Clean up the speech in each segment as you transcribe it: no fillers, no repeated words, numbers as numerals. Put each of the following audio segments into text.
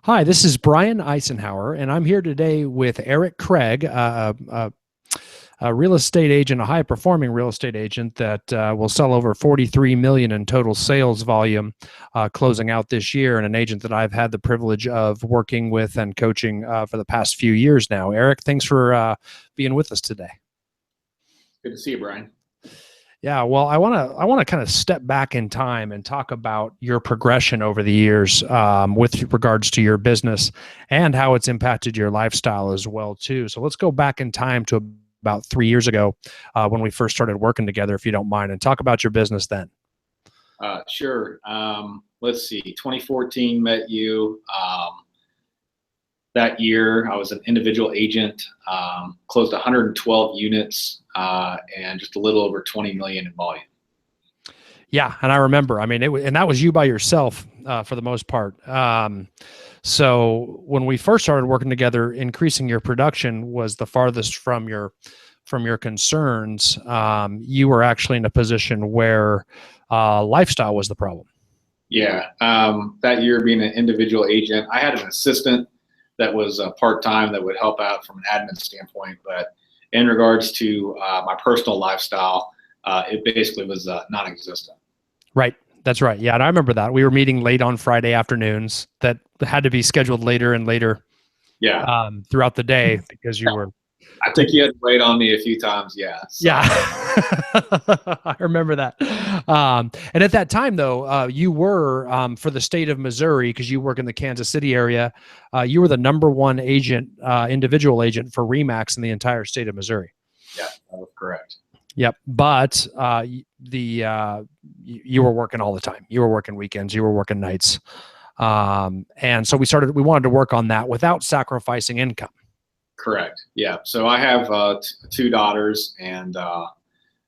Hi, this is Brian Icenhower, and I'm here today with Eric Craig, a real estate agent, a high-performing real estate agent that will sell over 43 million in total sales volume, closing out this year, and an agent that I've had the privilege of working with and coaching for the past few years now. Eric, thanks for being with us today. Good to see you, Brian. Yeah, well, I want to kind of step back in time and talk about your progression over the years with regards to your business and how it's impacted your lifestyle as well too. So let's go back in time to about 3 years ago when we first started working together, if you don't mind, and talk about your business then. Sure. Let's see. 2014 met you. That year, I was an individual agent, closed 112 units, and just a little over 20 million in volume. Yeah, and I remember. I mean, and that was you by yourself for the most part. So when we first started working together, increasing your production was the farthest from your concerns. You were actually in a position where lifestyle was the problem. Yeah. That year, being an individual agent, I had an assistant that was part-time that would help out from an admin standpoint. But in regards to my personal lifestyle, it basically was non-existent. Right. That's right. Yeah. And I remember that. We were meeting late on Friday afternoons that had to be scheduled later and later throughout the day because you were. I think you had to wait on me a few times. Yeah. So. Yeah. I remember that. And at that time, though, you were for the state of Missouri, because you work in the Kansas City area, you were the #1 agent, individual agent for RE/MAX in the entire state of Missouri. Yeah, that was correct. Yep. But you were working all the time. You were working weekends. You were working nights. And so we wanted to work on that without sacrificing income. Correct. Yeah. So I have 2 daughters, and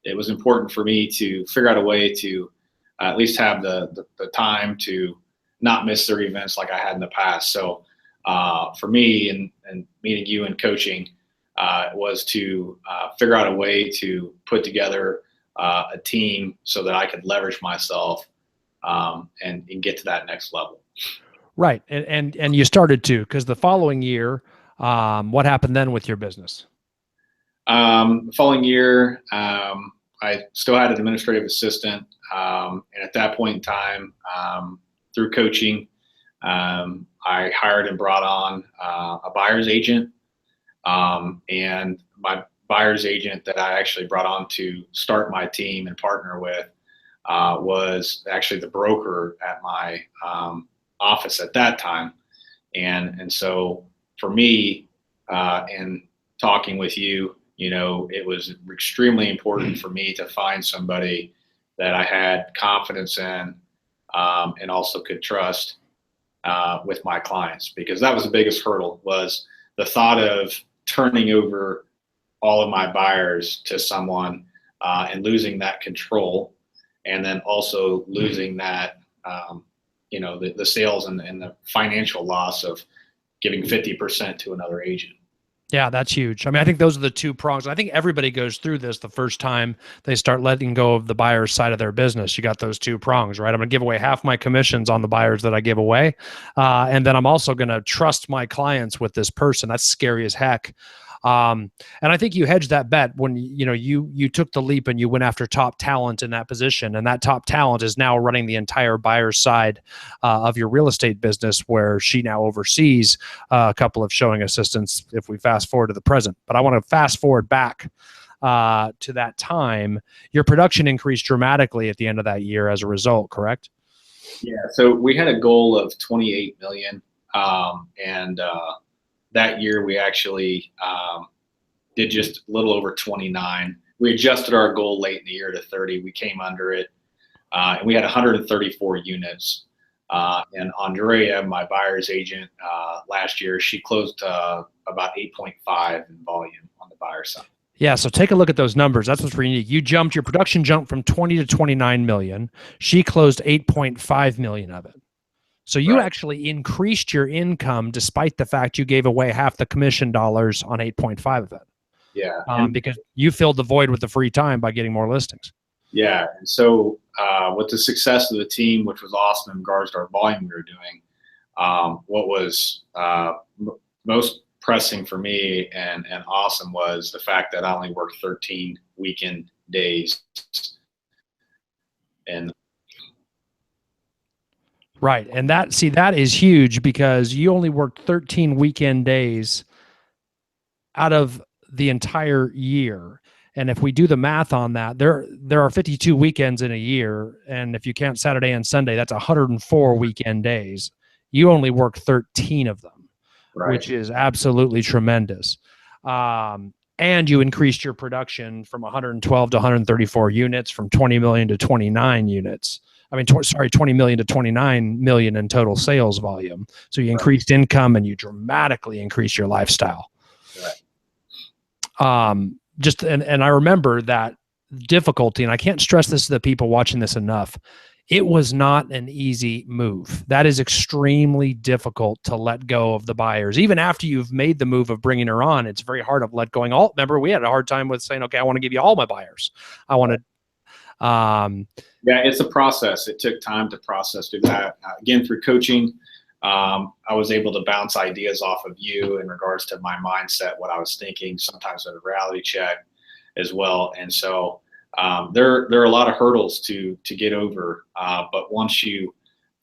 it was important for me to figure out a way to at least have the time to not miss their events like I had in the past. So for me, and meeting you and coaching, was to figure out a way to put together a team so that I could leverage myself and get to that next level. Right. And you started to, because the following year, what happened then with your business? The following year, I still had an administrative assistant. And at that point in time, through coaching, I hired and brought on a buyer's agent. And my buyer's agent that I actually brought on to start my team and partner with was actually the broker at my office at that time. And so for me, in talking with you, it was extremely important for me to find somebody that I had confidence in and also could trust with my clients, because that was the biggest hurdle, was the thought of turning over all of my buyers to someone and losing that control, and then also losing that, the sales and the financial loss of giving 50% to another agent. Yeah, that's huge. I mean, I think those are the 2 prongs. I think everybody goes through this the first time they start letting go of the buyer's side of their business. You got those 2 prongs, right? I'm going to give away half my commissions on the buyers that I give away. And then I'm also going to trust my clients with this person. That's scary as heck. And I think you hedged that bet when you took the leap and you went after top talent in that position, and that top talent is now running the entire buyer's side of your real estate business, where she now oversees a couple of showing assistants, if we fast forward to the present. But I want to fast forward back to that time. Your production increased dramatically at the end of that year as a result, correct? Yeah, so we had a goal of 28 million, and that year we actually did just a little over 29. We adjusted our goal late in the year to 30. We came under it, and we had 134 units. And Andrea, my buyer's agent, last year, she closed about 8.5 in volume on the buyer side. Yeah, so take a look at those numbers. That's what's pretty unique. Your production jumped from 20 to 29 million. She closed 8.5 million of it. So you actually increased your income despite the fact you gave away half the commission dollars on 8.5 of it. Yeah. Because you filled the void with the free time by getting more listings. Yeah. And so with the success of the team, which was awesome in regards to our volume we were doing, What was most pressing for me and awesome was the fact that I only worked 13 weekend days. And Right. And that is huge because you only worked 13 weekend days out of the entire year. And if we do the math on that, there are 52 weekends in a year, and if you count Saturday and Sunday, that's 104 weekend days. You only work 13 of them, right, which is absolutely tremendous. And you increased your production from 112 to 134 units, from 20 million to 29 units. I mean, 20 million to 29 million in total sales volume. So you increased income and you dramatically increased your lifestyle. right. And I remember that difficulty, and I can't stress this to the people watching this enough. It was not an easy move. That is extremely difficult to let go of the buyers. Even after you've made the move of bringing her on, it's very hard to let going. Remember, we had a hard time with saying, okay, I want to give you all my buyers. I want to. Yeah, it's a process. It took time to process through that. Again, through coaching, I was able to bounce ideas off of you in regards to my mindset, what I was thinking, sometimes at a reality check as well. And so there are a lot of hurdles to get over. But once you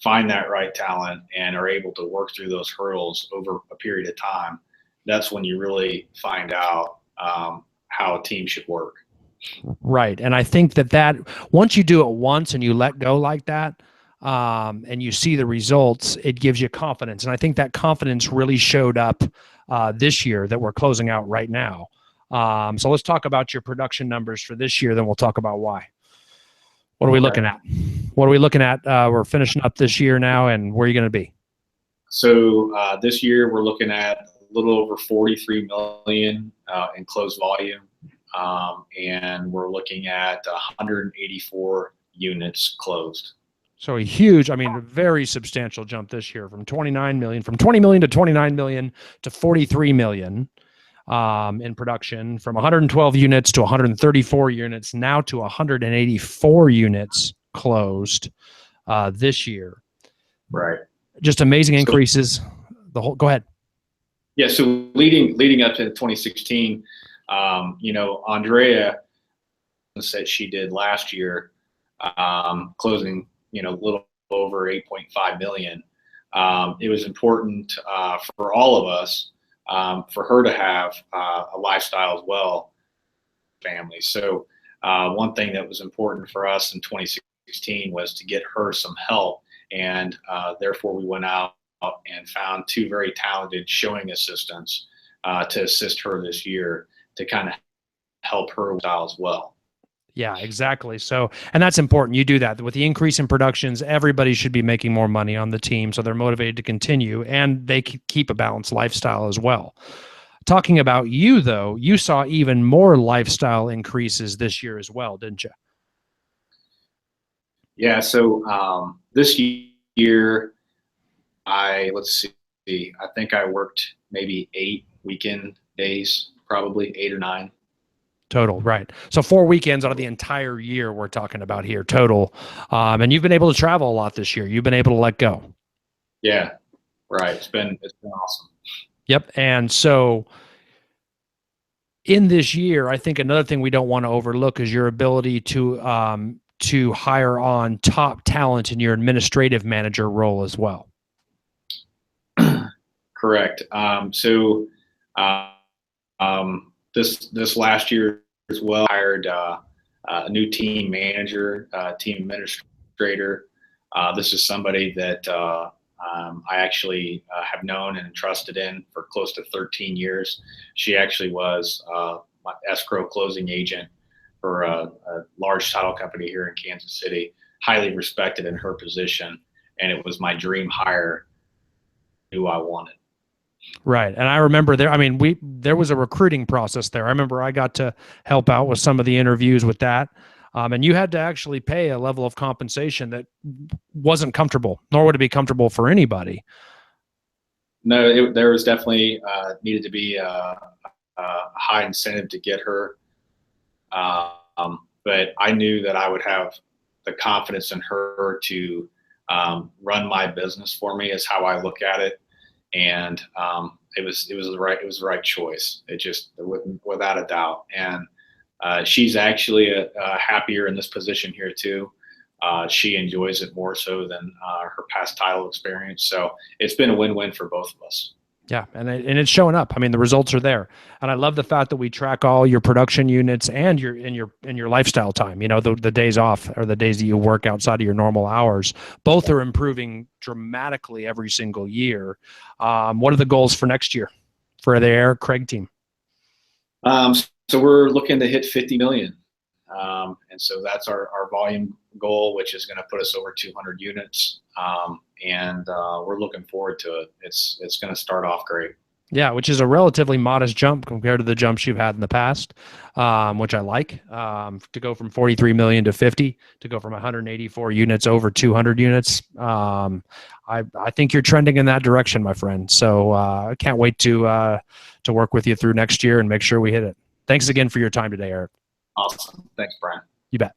find that right talent and are able to work through those hurdles over a period of time, that's when you really find out how a team should work. Right. And I think that once you do it once and you let go like that, and you see the results, it gives you confidence. And I think that confidence really showed up this year that we're closing out right now. So let's talk about your production numbers for this year, then we'll talk about why. What are we looking at? We're finishing up this year now, and where are you going to be? So this year we're looking at a little over 43 million in closed volume. And we're looking at 184 units closed. So a very substantial jump this year from 20 million to 29 million to 43 million in production, from 112 units to 134 units, now to 184 units closed this year. Right. Just amazing increases. Go ahead. Yeah. So leading up to 2016, Andrea that she did last year, closing, a little over 8.5 million. It was important for all of us, for her to have a lifestyle as well, family. So one thing that was important for us in 2016 was to get her some help, and therefore we went out and found two very talented showing assistants to assist her this year to kind of help her style as well. Yeah, exactly. So, and that's important. You do that with the increase in productions. Everybody should be making more money on the team, so they're motivated to continue, and they keep a balanced lifestyle as well. Talking about you, though, you saw even more lifestyle increases this year as well, didn't you? Yeah. So this year, let's see, I think I worked maybe 8 weekend days, probably 8 or 9. Total, right. So 4 weekends out of the entire year we're talking about here, total. And you've been able to travel a lot this year. You've been able to let go. Yeah, right. It's been awesome. Yep. And so in this year, I think another thing we don't want to overlook is your ability to hire on top talent in your administrative manager role as well. Correct. This last year as well, I hired a new team manager, team administrator. This is somebody that I actually have known and trusted in for close to 13 years. She actually was my escrow closing agent for a large title company here in Kansas City, highly respected in her position, and it was my dream hire who I wanted. Right. And I remember there was a recruiting process there. I remember I got to help out with some of the interviews with that. And you had to actually pay a level of compensation that wasn't comfortable, nor would it be comfortable for anybody. No, there was definitely needed to be a high incentive to get her. But I knew that I would have the confidence in her to run my business for me is how I look at it. And it was the right choice. It just without a doubt. And she's actually happier in this position here too. She enjoys it more so than her past title experience. So it's been a win-win for both of us. Yeah, and it's showing up. I mean, the results are there, and I love the fact that we track all your production units and your lifestyle time. You know, the days off or the days that you work outside of your normal hours. Both are improving dramatically every single year. What are the goals for next year for the Eric Craig team? So we're looking to hit 50 million, and so that's our volume goal, which is going to put us over 200 units. And we're looking forward to it. It's going to start off great. Yeah, which is a relatively modest jump compared to the jumps you've had in the past, which I like. To go from 43 million to 50, to go from 184 units over 200 units. I think you're trending in that direction, my friend. So I can't wait to work with you through next year and make sure we hit it. Thanks again for your time today, Eric. Awesome. Thanks, Brian. You bet.